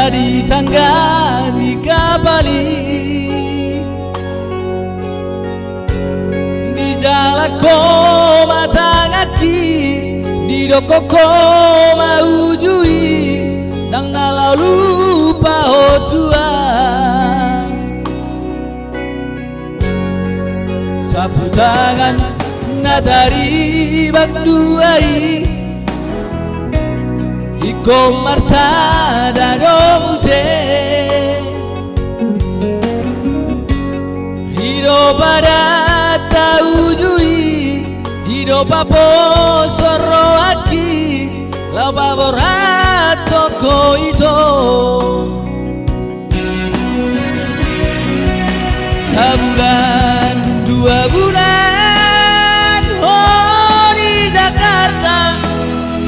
jadi tangga di Bali, di jalan koma tangaki, di doko koma ujui, nang nalau lupa hotua. Sapu tangan natari bagduai, iko marsada domuse, hidup pada taujui, hidup apa soro aki, lau baborato koito. Sebulan dua bulan oh di Jakarta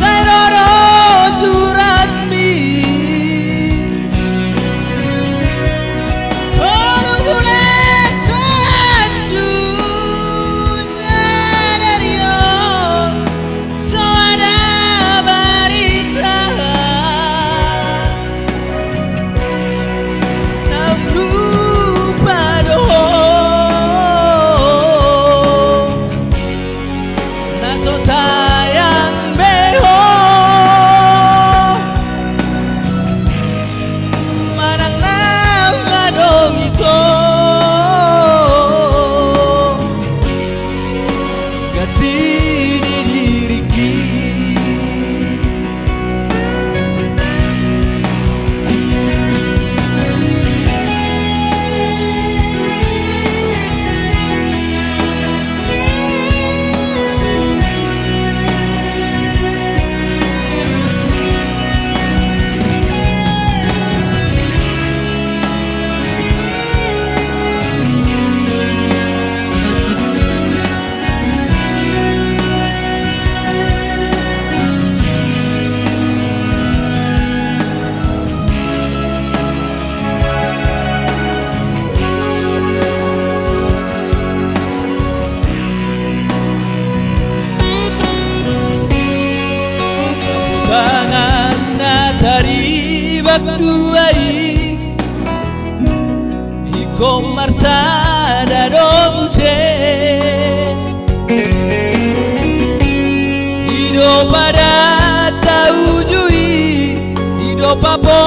saya roro surat mi baru boleh selanjut sederino so ada berita nang lupa doh naso sayang beho manang nang ngadong ito gati di diriki. Tangan natari bagduai, iko marsada domuse, hidup pada taujui, hidup apa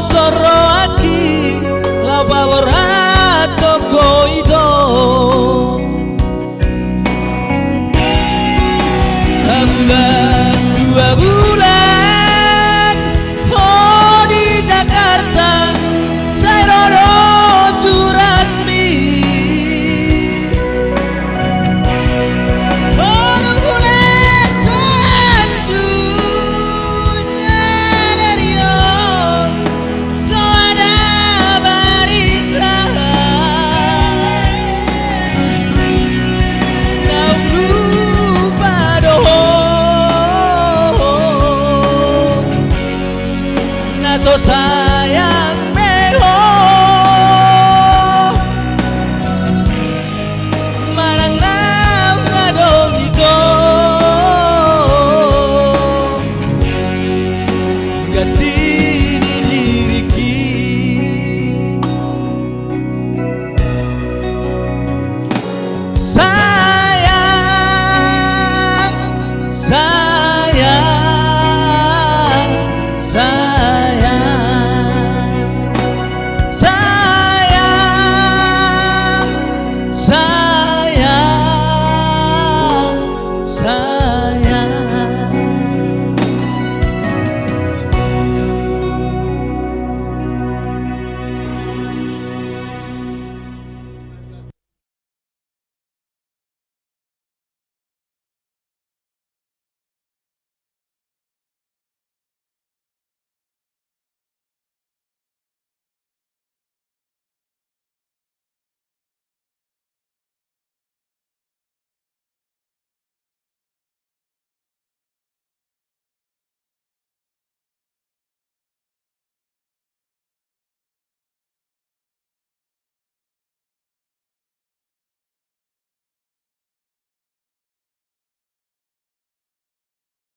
soro aki, lau baborato koito. Sebulan dua bulan oh di Jakarta saya roro surat mi baru boleh selanjut sederino so ada berita nang lupa doh naso